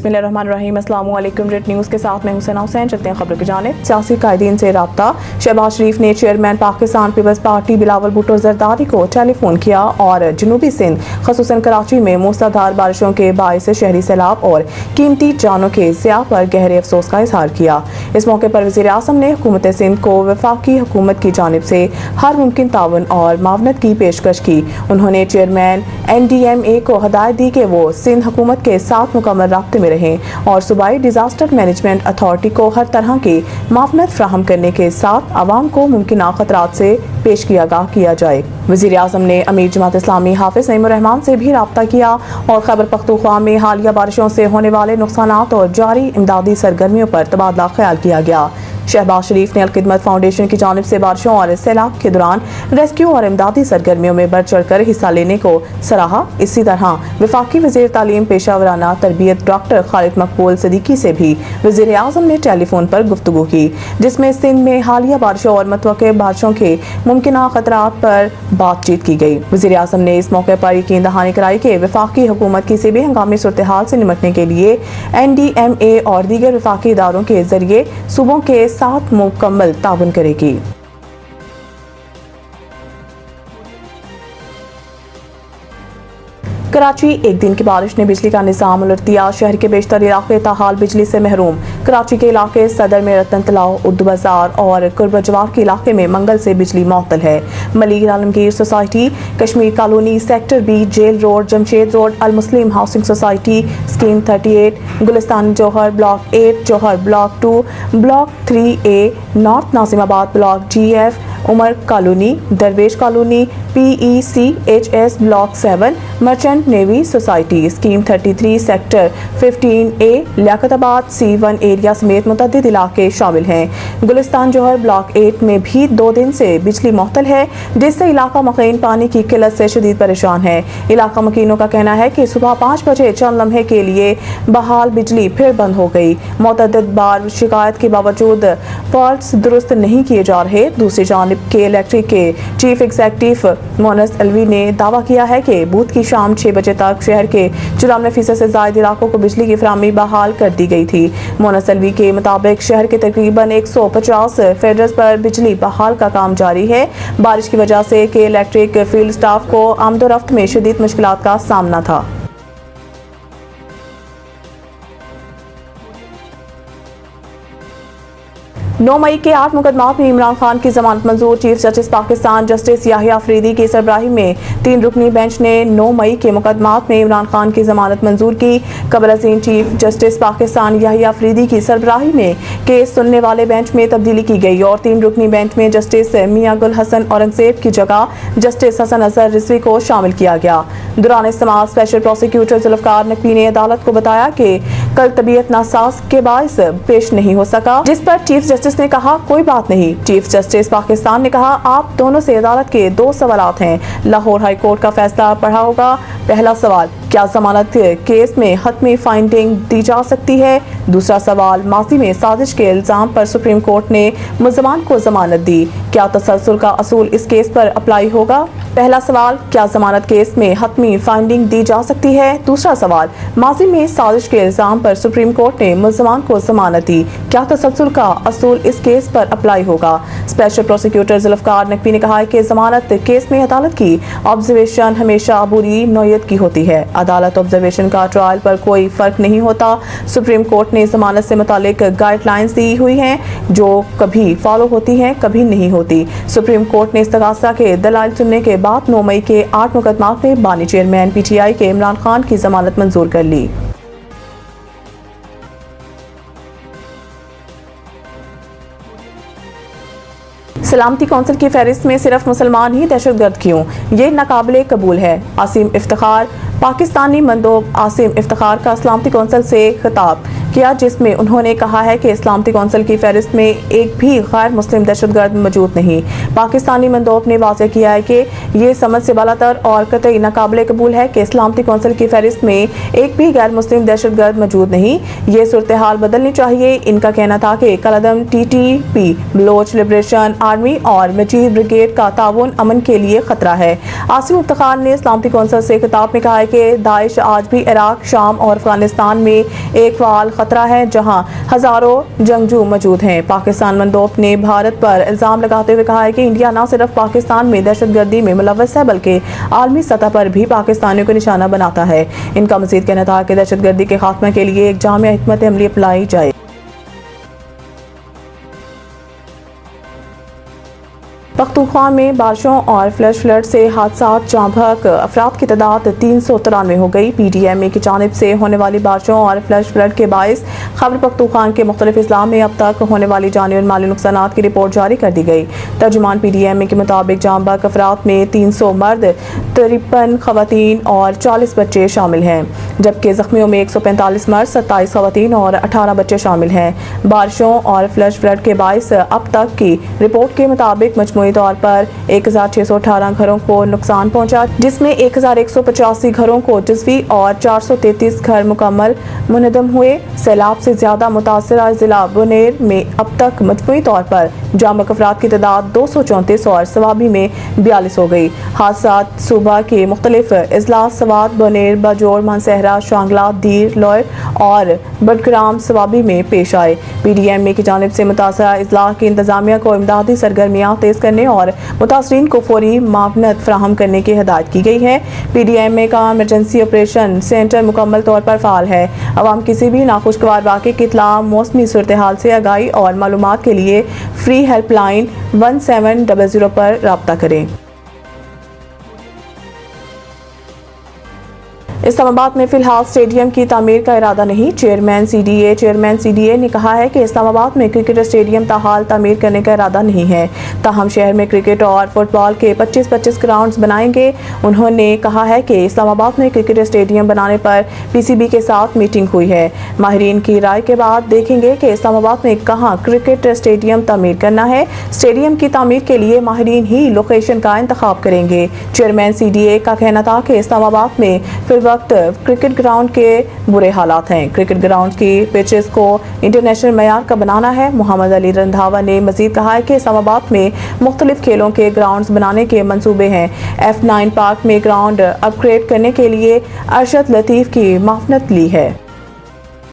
बिस्मिल्लाहिर्रहमानिर्रहीम। अस्सलाम वालेकुम। रेड न्यूज़ के साथ मैं हुसैना हुसैन। चलते हैं खबरों की जानिब। सियासी कायदीन से राब्ता। शहबाज शरीफ ने chairman Pakistan Peoples Party Bilawal Bhutto Zardari को टेलीफोन किया और जनूबी सिंध खसूसन कराची में मूसलाधार बारिशों के बायस शहरी सैलाब और कीमती जानों के ज़िया पर गहरे अफसोस का इजहार किया। इस मौके पर वज़ीर आज़म ने हुकूमत सिंध को वफाकी हुकूमत की जानिब से हर मुमकिन ताउन और मावनत की पेशकश की। उन्होंने चेयरमैन NDMA को हदायत दी कि वो सिंध हुकूमत के साथ मुकम्मल राब्ते में रहें और सूबाई डिजास्टर मैनेजमेंट अथॉरिटी को हर तरह की मावनत फ्राहम करने के साथ आवाम को मुमकिन खतरात से पेश किया जाए। वज़ीर आज़म ने अमीर जमात इस्लामी हाफिज नईमुर रहमान से भी राब्ता किया और खैबर पख्तूनख्वा में हालिया बारिशों से होने वाले नुकसानात और जारी इमदादी सरगर्मियों पर तबादला ख्याल किया गया। शहबाज शरीफ ने अल-खिदमत फाउंडेशन की जानिब से बारिशों और सैलाब के दौरान रेस्क्यू और इमदादी सरगर्मियों में बढ़ चढ़ कर हिस्सा लेने को सराहा। इसी तरह वफाकी वज़ीर तालीम पेशा वराना तरबियत डॉक्टर खालिद मकबूल सिद्दीकी से भी वज़ीर आज़म ने टेलीफोन पर गुफ्तगू की, जिसमें सिंध में हालिया बारिशों और मतवक्के बारिशों के मुमकिन खतरात पर बातचीत की गई। वज़ीर आज़म ने इस मौके पर यकीन दहानी कराई कि वफाकी हुकूमत किसी भी हंगामी सूरत हाल से निपटने के लिए NDMA और दीगर वफाकी इदारों के जरिए सूबों के साथ मुकम्मल ताउन करेगी। कराची एक दिन की बारिश ने बिजली का निज़ाम उलट दिया। शहर के बेशतर इलाके ताहाल बिजली से महरूम। कराची के इलाके सदर में रतन तलाव, उर्दू बाजार और कुर्बा जवार के इलाके में मंगल से बिजली मुअत्तल है। Malik Alamgir society, Kashmir colony, sector B, jail road, Jamshed road, Al Muslim housing society, scheme 38, Gulistan Johar, block 8, Johar block 2, block 3A, north Nazimabad block GF, Umar colony, Darvesh colony, PECHS block 7, merchant navy society, scheme 33, sector 15A, Liaquatabad C1 area समेत मुतअद्दिद इलाके शामिल हैं। गुलिस्तान जौहर ब्लॉक 8 में भी 2 दिन से बिजली मुअत्तल है, जिससे इलाका मकीन पानी की किल्लत से शदीद परेशान है। इलाका मकीनों का कहना है कि सुबह 5 बजे चंद लम्हे के लिए बहाल बिजली फिर बंद हो गई। मुतअद्दिद बार शिकायत के बावजूद फॉल्ट्स दुरुस्त नहीं किए जा रहे। दूसरी जानिब के इलेक्ट्रिक के चीफ एग्जीक्यूटिव मोनस अलवी ने दावा किया है कि बुध की शाम 6 बजे तक शहर के 94% से ज्यादा इलाकों को बिजली की फराहमी बहाल कर दी गई थी। मोनस अलवी के मुताबिक शहर के तकरीबन 150 फीडर्स पर बिजली बहाल का काम जारी है। बारिश की वजह से के इलेक्ट्रिक फील्ड स्टाफ को आमदोरफ्त में शदीद मुश्किलात का सामना था। 9 मई के 8 मुकदमात में इमरान खान की जमानत मंजूर। Chief justice Pakistan justice Yahya Afridi की सरबराही में 3 रुकनी बेंच ने 9 मई के मुकदमात में इमरान खान की जमानत मंजूर की। कबल अज़ीम चीफ जस्टिस पाकिस्तान याहिया अफरीदी की सरबराही में केस सुनने वाले बेंच में तब्दीली की गई और 3 रुकनी बेंच में जस्टिस मियां गुल हसन औरंगजेब की जगह जस्टिस हसन अजहर रिजवी को शामिल किया गया। दौरान इस्तेमाल स्पेशल प्रोसिक्यूटर जुल्फकार नकवी ने अदालत को बताया कि कल तबीयत नासाज के बायस पेश नहीं हो सका, जिस पर चीफ जस्टिस ने कहा कोई बात नहीं। चीफ जस्टिस पाकिस्तान ने कहा आप दोनों से अदालत के 2 सवालात हैं। लाहौर हाई कोर्ट का फैसला पढ़ा होगा। पहला सवाल, क्या जमानत केस में हतमी फाइंडिंग दी जा सकती है? दूसरा सवाल, माजी में साजिश के इल्जाम पर सुप्रीम कोर्ट ने मुल्ज़मान को जमानत दी, क्या तसलसल का असूल इस केस पर अप्लाई होगा? पहला सवाल, क्या जमानत केस में हतमी फाइंडिंग दी जा सकती है? दूसरा सवाल, माजी में साजिश के इल्जाम पर सुप्रीम कोर्ट ने मुल्ज़मान को जमानत दी, क्या तसलसल का असूल इस केस पर अप्लाई होगा? स्पेशल प्रोसिक्यूटर जुल्फकार नकवी ने कहा कि जमानत केस में अदालत की ऑब्जर्वेशन हमेशा बुरी नौयत की होती है। अदालत ऑब्जर्वेशन का ट्रायल पर कोई फर्क नहीं होता। सुप्रीम कोर्ट ने जमानत से मुतालिक गाइडलाइंस दी हुई हैं जो कभी फॉलो होती हैं कभी नहीं होती। सुप्रीम कोर्ट ने इस्तगासा के दलाइल सुनने के बाद 9 मई के 8 मुकदमात में बानी चेयरमैन PTI के इमरान खान की जमानत मंजूर कर ली। सलामती कौंसिल की फहरिस्त में सिर्फ मुसलमान ही दहशतगर्द क्यों? ये नाकाबिले कबूल है। आसिम इफ्तिखार, पाकिस्तानी मंदोब आसिम इफ्तिखार का सलामती कौंसिल से खिताब। کیا جس میں انہوں نے کہا ہے کہ سلامتی کونسل کی فہرست میں ایک بھی غیر مسلم دہشت گرد موجود نہیں۔ پاکستانی مندوب نے واضح کیا ہے کہ یہ سمجھ سے بالاتر اور قطعی ناقابل قبول ہے کہ سلامتی کونسل کی فہرست میں ایک بھی غیر مسلم دہشت گرد موجود نہیں۔ یہ صورتحال بدلنی چاہیے۔ ان کا کہنا تھا کہ کالعدم TTP، بلوچ لبریشن آرمی اور مجید بریگیڈ کا تعاون امن کے لیے خطرہ ہے۔ عاصم افتخار نے سلامتی کونسل سے خطاب میں کہا ہے کہ داعش آج بھی عراق، شام اور افغانستان میں ایک فعال خطرہ ہے جہاں ہزاروں جنگجو موجود ہیں۔ پاکستان مندوب نے بھارت پر الزام لگاتے ہوئے کہا ہے کہ انڈیا نہ صرف پاکستان میں دہشت گردی میں ملوث ہے بلکہ عالمی سطح پر بھی پاکستانیوں کو نشانہ بناتا ہے۔ ان کا مزید کہنا تھا کہ دہشت گردی کے خاتمے کے لیے ایک جامع حکمت عملی اپنائی جائے۔ پختونخوا میں بارشوں اور فلیش فلڈ سے حادثات جاں بحق افراد کی تعداد 393 ہو گئی۔ PDMA کی جانب سے ہونے والی بارشوں اور فلیش فلڈ کے باعث خیبر پختونخوا کے مختلف اضلاع میں اب تک ہونے والی جانی اور مالی نقصانات کی رپورٹ جاری کر دی گئی۔ ترجمان PDMA کے مطابق جاں بحق افراد میں 300 مرد، 53 خواتین اور 40 بچے شامل ہیں، جبکہ زخمیوں میں 145 مرد، 27 خواتین اور 18 بچے شامل ہیں۔ بارشوں اور فلیش فلڈ کے باعث اب تک کی رپورٹ کے مطابق مجموعی طور پر 1618 گھروں کو نقصان پہنچا، جس میں 1185 گھروں کو جزوی اور 433 گھر مکمل منہدم ہوئے۔ سیلاب سے زیادہ متاثرہ ضلع بونیر میں اب تک مجموعی طور پر جاں بحق افراد کی تعداد 234 اور سوابی میں 42 ہو گئی۔ حادثات صوبہ کے مختلف اضلاع سوات، بونیر، باجوڑ، مانسہرہ، شانگلہ، دیر، لوئر اور بٹگرام سوابی میں پیش آئے۔ PDMA کی جانب سے متاثرہ اضلاع کی انتظامیہ کو امدادی سرگرمیاں تیز کرنے اور متاثرین کو فوری معاونت فراہم کرنے کی ہدایت کی گئی ہے۔ PDMA کا ایمرجنسی آپریشن سینٹر مکمل طور پر فعال ہے۔ عوام کسی بھی ناخوشگوار واقعے کی اطلاع، موسمی صورتحال سے آگاہی اور معلومات کے لیے فری ہیلپ لائن 1700 پر رابطہ کریں۔ اسلام آباد میں فی الحال اسٹیڈیم کی تعمیر کا ارادہ نہیں۔ چیئرمین CDA نے کہا ہے کہ اسلام آباد میں کرکٹ اسٹیڈیم تاحال تعمیر کرنے کا ارادہ نہیں ہے، تاہم شہر میں کرکٹ اور فٹ بال کے 25 گراؤنڈز بنائیں گے۔ انہوں نے کہا ہے کہ اسلام آباد میں کرکٹ اسٹیڈیم بنانے پر PCB کے ساتھ میٹنگ ہوئی ہے۔ ماہرین کی رائے کے بعد دیکھیں گے کہ اسلام آباد میں کہاں کرکٹ اسٹیڈیم تعمیر کرنا ہے۔ اسٹیڈیم کی تعمیر کے لیے ماہرین ہی لوکیشن کا انتخاب کریں گے۔ چیئرمین CDA کا کہنا تھا کہ اسلام آباد میں فی الوقت کرکٹ گراؤنڈ کے برے حالات ہیں۔ کرکٹ گراؤنڈ کی پچز کو انٹرنیشنل معیار کا بنانا ہے۔ محمد علی رندھاوا نے مزید کہا ہے کہ اسلام آباد میں مختلف کھیلوں کے گراؤنڈز بنانے کے منصوبے ہیں۔ F9 پارک میں گراؤنڈ اپ گریڈ کرنے کے لیے ارشد لطیف کی معاونت لی ہے۔